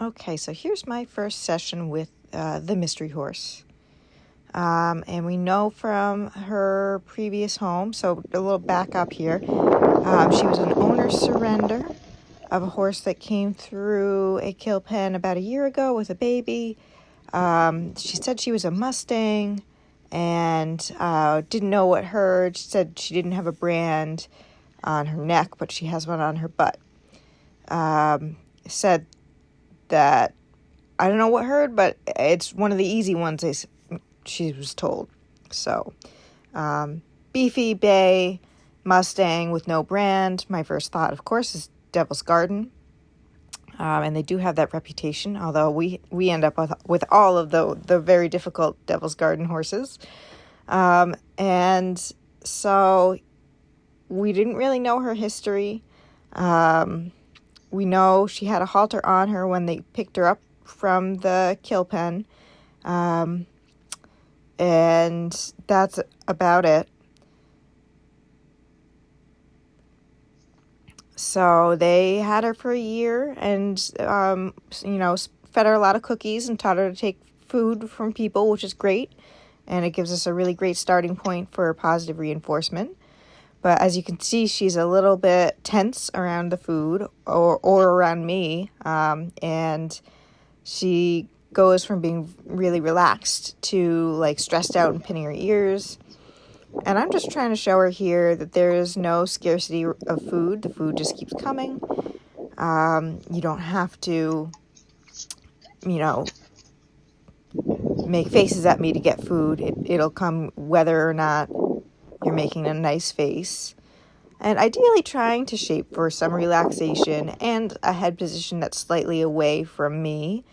Okay, so here's my first session with the mystery horse. And we know from her previous home, so a little back up here, she was an owner surrender of a horse that came through a kill pen about a year ago with a baby. She said she was a Mustang and didn't know what herd. She said she didn't have a brand on her neck, but she has one on her butt. Said that I don't know what herd, but it's one of the easy ones, she was told. So, beefy bay Mustang with no brand. My first thought, of course, is Devil's Garden. And they do have that reputation, although we end up with all of the very difficult Devil's Garden horses. And so we didn't really know her history. We know she had a halter on her when they picked her up from the kill pen. And that's about it. So they had her for a year and, fed her a lot of cookies and taught her to take food from people, which is great. And it gives us a really great starting point for positive reinforcement. But as you can see, she's a little bit tense around the food or around me. And she goes from being really relaxed to stressed out and pinning her ears. And I'm just trying to show her here that there is no scarcity of food. The food just keeps coming. You don't have to, make faces at me to get food. It'll come whether or not you're making a nice face. And ideally trying to shape for some relaxation and a head position that's slightly away from me.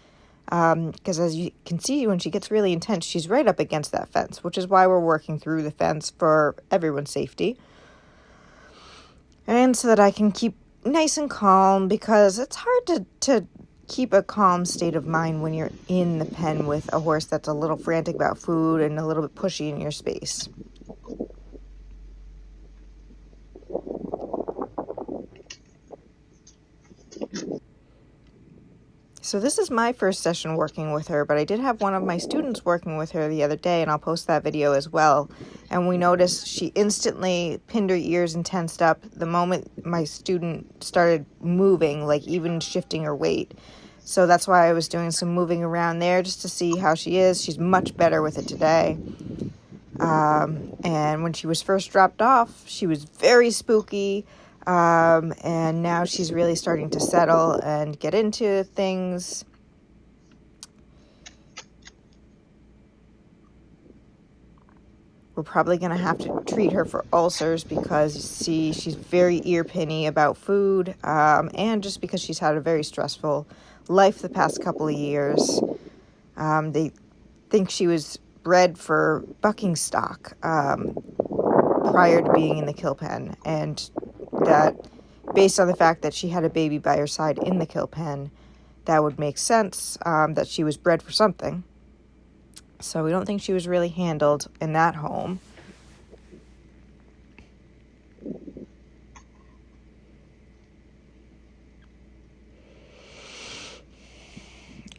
Because as you can see, when she gets really intense, she's right up against that fence, which is why we're working through the fence for everyone's safety. And so that I can keep nice and calm, because it's hard to keep a calm state of mind when you're in the pen with a horse that's a little frantic about food and a little bit pushy in your space. So this is my first session working with her, but I did have one of my students working with her the other day, and I'll post that video as well. And we noticed she instantly pinned her ears and tensed up the moment my student started moving, even shifting her weight. So that's why I was doing some moving around there just to see how she is. She's much better with it today. And when she was first dropped off, she was very spooky. And now she's really starting to settle and get into things. We're probably going to have to treat her for ulcers because, you see, she's very ear-pinny about food, and just because she's had a very stressful life the past couple of years. They think she was bred for bucking stock prior to being in the kill pen, and that based on the fact that she had a baby by her side in the kill pen, that would make sense, that she was bred for something. So we don't think she was really handled in that home.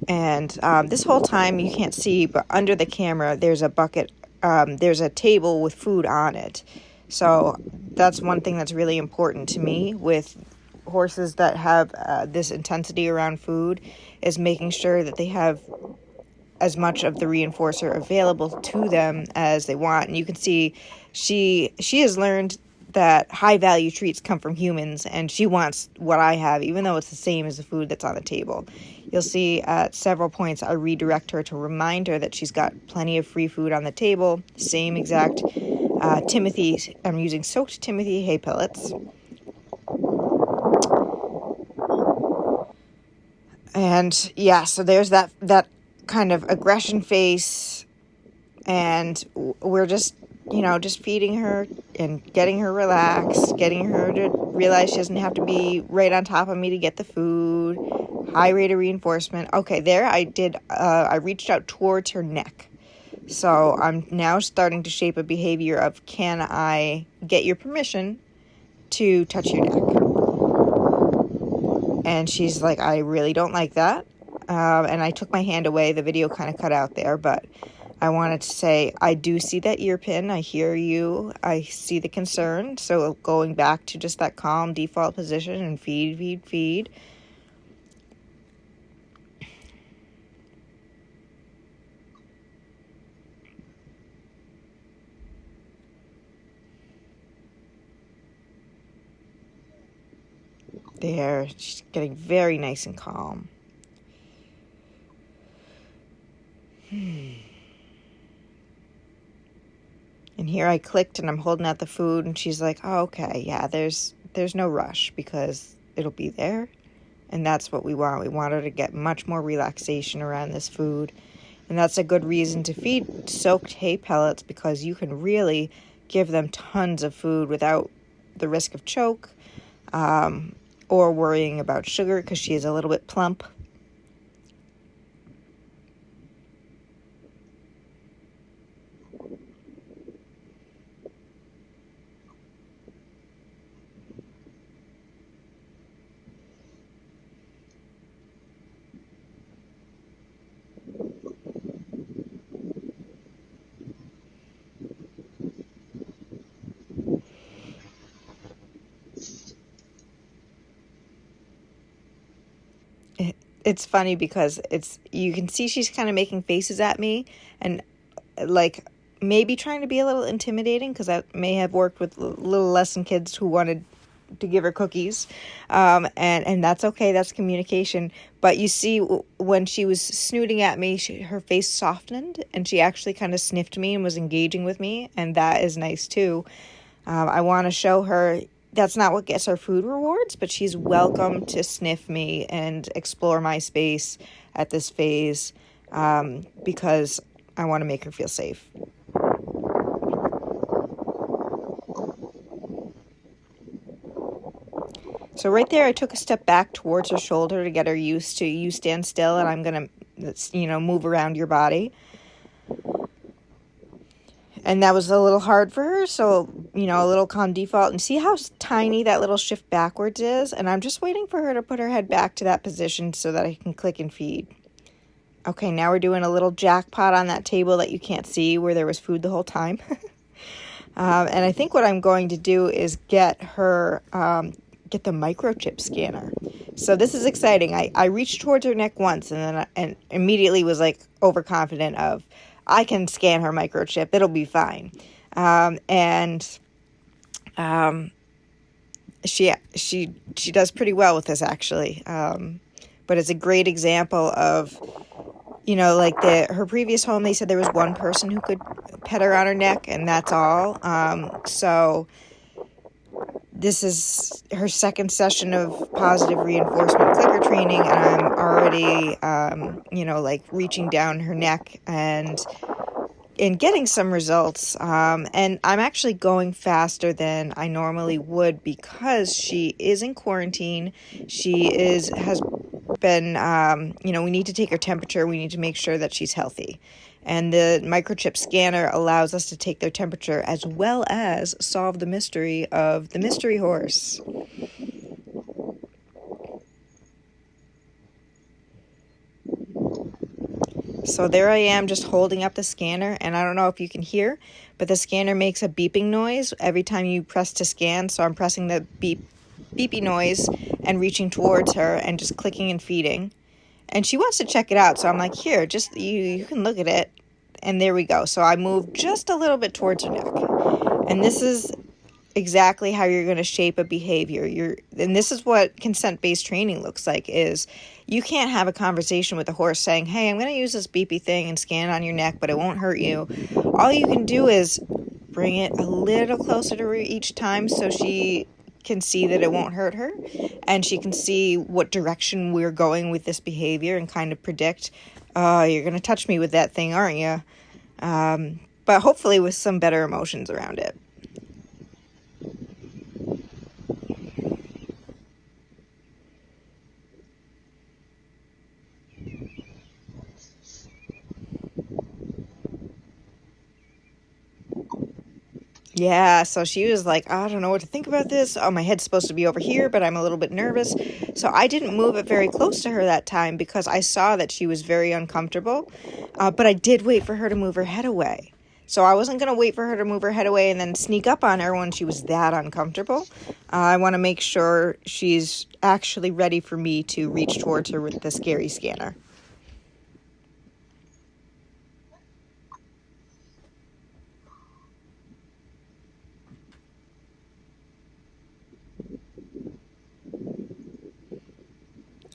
And this whole time, you can't see, but under the camera, there's a bucket, there's a table with food on it. So that's one thing that's really important to me with horses that have this intensity around food, is making sure that they have as much of the reinforcer available to them as they want. And you can see she has learned that high value treats come from humans, and she wants what I have, even though it's the same as the food that's on the table. You'll see at several points I redirect her to remind her that she's got plenty of free food on the table, same exact Timothy. I'm using soaked Timothy hay pellets. And yeah, so there's that kind of aggression face, and we're just feeding her and getting her relaxed, getting her to realize she doesn't have to be right on top of me to get the food. High rate of reinforcement. Okay, there I reached out towards her neck. So I'm now starting to shape a behavior of, can I get your permission to touch your neck? And she's like, I really don't like that. and I took my hand away. The video kind of cut out there, but I wanted to say I do see that ear pin. I hear you. I see the concern. So going back to just that calm default position and feed, feed, feed. There, she's getting very nice and calm. And here I clicked and I'm holding out the food and she's like, oh, okay, yeah, there's no rush because it'll be there. And that's what we want. We want her to get much more relaxation around this food. And that's a good reason to feed soaked hay pellets, because you can really give them tons of food without the risk of choke, or worrying about sugar because she is a little bit plump. It's funny because you can see she's kind of making faces at me and like maybe trying to be a little intimidating, because I may have worked with little lesson kids who wanted to give her cookies, and that's okay. That's communication. But you see, when she was snooting at me, her face softened and she actually kind of sniffed me and was engaging with me, and that is nice too. I want to show her that's not what gets her food rewards, but she's welcome to sniff me and explore my space at this phase, because I want to make her feel safe. So right there, I took a step back towards her shoulder to get her used to, you stand still and I'm going to, move around your body. And that was a little hard for her, so, a little calm default. And see how tiny that little shift backwards is? And I'm just waiting for her to put her head back to that position so that I can click and feed. Okay, now we're doing a little jackpot on that table that you can't see where there was food the whole time. And I think what I'm going to do is get her, get the microchip scanner. So this is exciting. I reached towards her neck once and immediately was like overconfident of, I can scan her microchip. It'll be fine. She does pretty well with this actually. But it's a great example of, like her previous home, they said there was one person who could pet her on her neck and that's all. So this is her second session of positive reinforcement clicker training, and I'm already, reaching down her neck and getting some results. And I'm actually going faster than I normally would because she is in quarantine. She has been, we need to take her temperature. We need to make sure that she's healthy. And the microchip scanner allows us to take their temperature as well as solve the mystery of the mystery horse. So there I am just holding up the scanner, and I don't know if you can hear, but the scanner makes a beeping noise every time you press to scan. So I'm pressing the beepy noise and reaching towards her and just clicking and feeding. And she wants to check it out, so I'm like, here, just you can look at it. And there we go. So I moved just a little bit towards her neck. And this is exactly how you're going to shape a behavior. And this is what consent-based training looks like, is you can't have a conversation with a horse saying, hey, I'm going to use this beepy thing and scan on your neck, but it won't hurt you. All you can do is bring it a little closer to her each time so she can see that it won't hurt her, and she can see what direction we're going with this behavior and kind of predict, you're going to touch me with that thing, aren't you? But hopefully with some better emotions around it. Yeah, so she was like, I don't know what to think about this. Oh, my head's supposed to be over here, but I'm a little bit nervous. So I didn't move it very close to her that time because I saw that she was very uncomfortable. But I did wait for her to move her head away. So I wasn't going to wait for her to move her head away and then sneak up on her when she was that uncomfortable. I want to make sure she's actually ready for me to reach towards her with the scary scanner.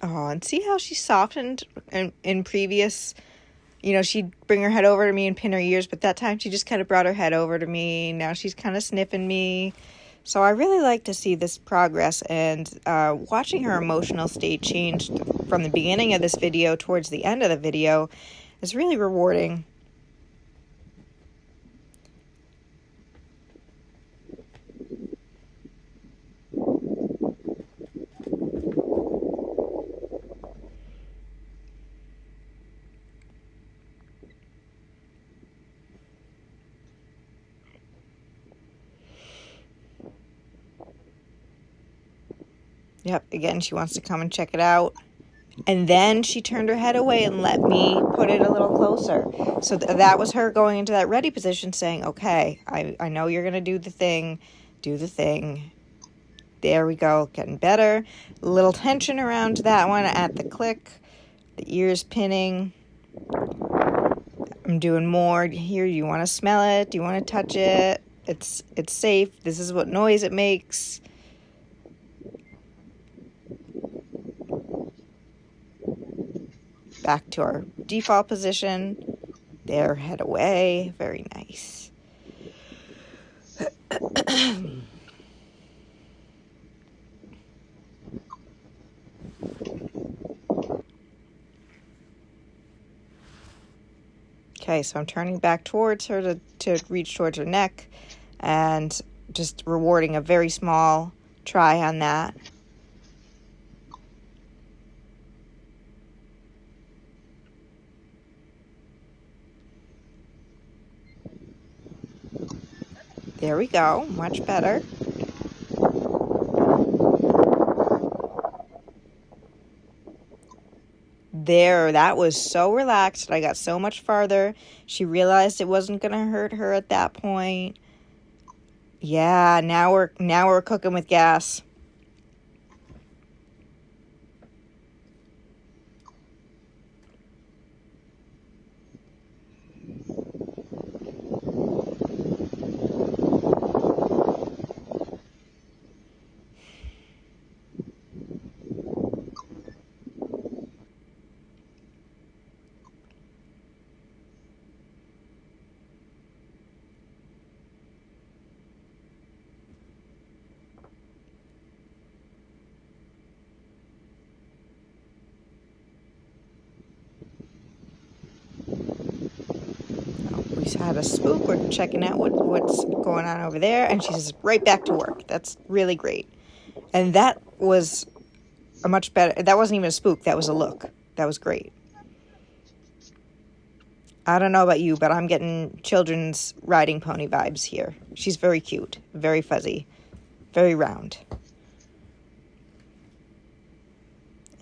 Oh, and see how she softened in previous, she'd bring her head over to me and pin her ears, but that time she just kind of brought her head over to me. Now she's kind of sniffing me. So I really like to see this progress, and watching her emotional state change from the beginning of this video towards the end of the video is really rewarding. Yep, again, she wants to come and check it out. And then she turned her head away and let me put it a little closer. So that was her going into that ready position saying, okay, I know you're going to do the thing. Do the thing. There we go, getting better. A little tension around that one at the click. The ears pinning. I'm doing more here. You want to smell it? Do you want to touch it? It's safe. This is what noise it makes. Back to our default position. There, head away. Very nice. Okay, so I'm turning back towards her to reach towards her neck and just rewarding a very small try on that. There we go, much better. There, that was so relaxed. I got so much farther. She realized it wasn't going to hurt her at that point. Yeah, now we're cooking with gas. We had a spook. We're checking out what's going on over there, and she's right back to work. That's really great. And that was a much better. That wasn't even a spook. That was a look. That was great. I don't know about you, but I'm getting children's riding pony vibes here. She's very cute, very fuzzy, very round.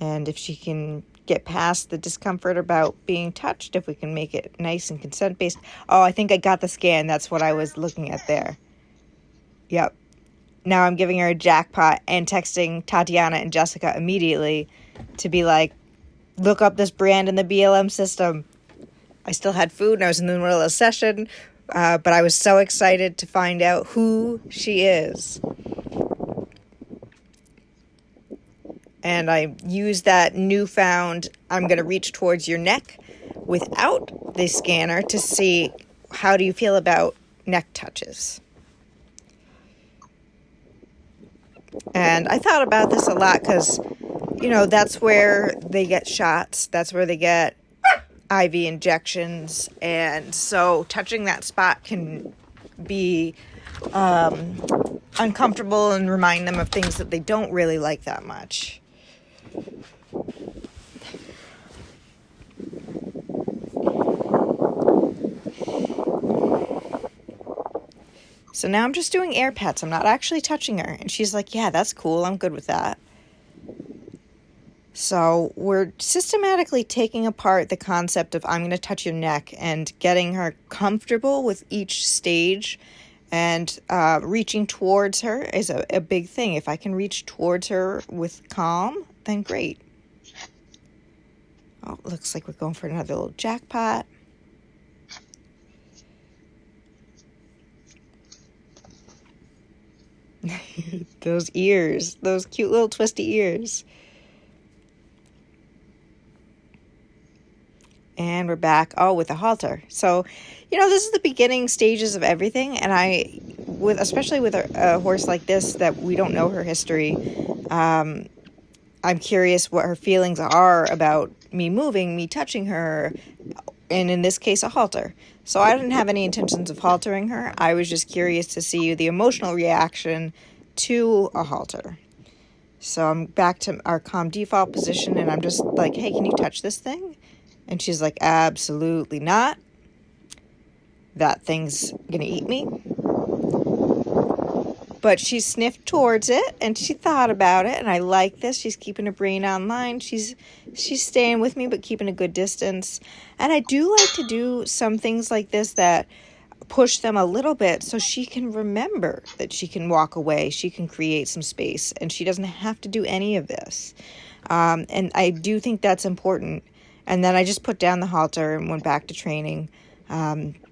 And if she can get past the discomfort about being touched, if we can make it nice and consent-based. Oh, I think I got the scan. That's what I was looking at there. Yep. Now I'm giving her a jackpot and texting Tatiana and Jessica immediately to be like, look up this brand in the BLM system. I still had food and I was in the middle of a session, but I was so excited to find out who she is. And I used that newfound, I'm going to reach towards your neck without the scanner to see how do you feel about neck touches. And I thought about this a lot because, that's where they get shots. That's where they get IV injections. And so touching that spot can be uncomfortable and remind them of things that they don't really like that much. So now I'm just doing air pets. I'm not actually touching her. And she's like, yeah, that's cool. I'm good with that. So we're systematically taking apart the concept of I'm going to touch your neck and getting her comfortable with each stage. And reaching towards her is a big thing. If I can reach towards her with calm, then great. Oh, looks like we're going for another little jackpot. Those ears, those cute little twisty ears. And we're back, with a halter. So, this is the beginning stages of everything. And especially with a horse like this that we don't know her history, I'm curious what her feelings are about me moving, me touching her, and in this case, a halter. So I didn't have any intentions of haltering her. I was just curious to see the emotional reaction to a halter. So I'm back to our calm default position, and I'm just like, hey, can you touch this thing? And she's like, absolutely not. That thing's gonna eat me. But she sniffed towards it, and she thought about it, and I like this. She's keeping her brain online. She's staying with me, but keeping a good distance. And I do like to do some things like this that push them a little bit so she can remember that she can walk away. She can create some space, and she doesn't have to do any of this. And I do think that's important. And then I just put down the halter and went back to training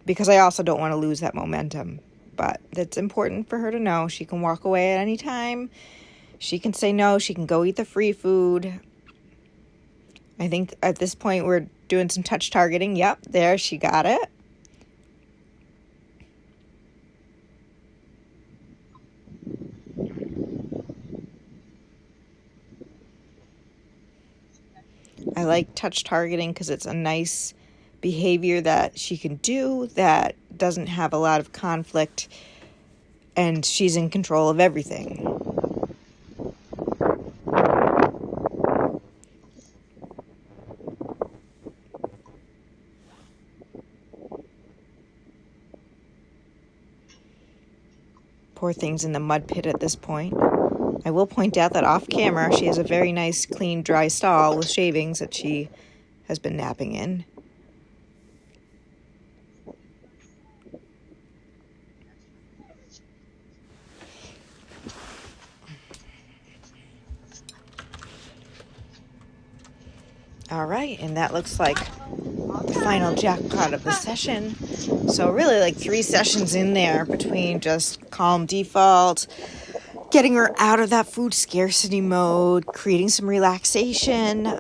because I also don't want to lose that momentum. But it's important for her to know she can walk away at any time. She can say no. She can go eat the free food. I think at this point we're doing some touch targeting. Yep, there, she got it. I like touch targeting because it's a nice behavior that she can do that doesn't have a lot of conflict, and she's in control of everything. Poor thing's in the mud pit at this point. I will point out that off camera, she has a very nice, clean, dry stall with shavings that she has been napping in. All right, and that looks like the final jackpot of the session. So really like 3 sessions in there between just calm default, getting her out of that food scarcity mode, creating some relaxation,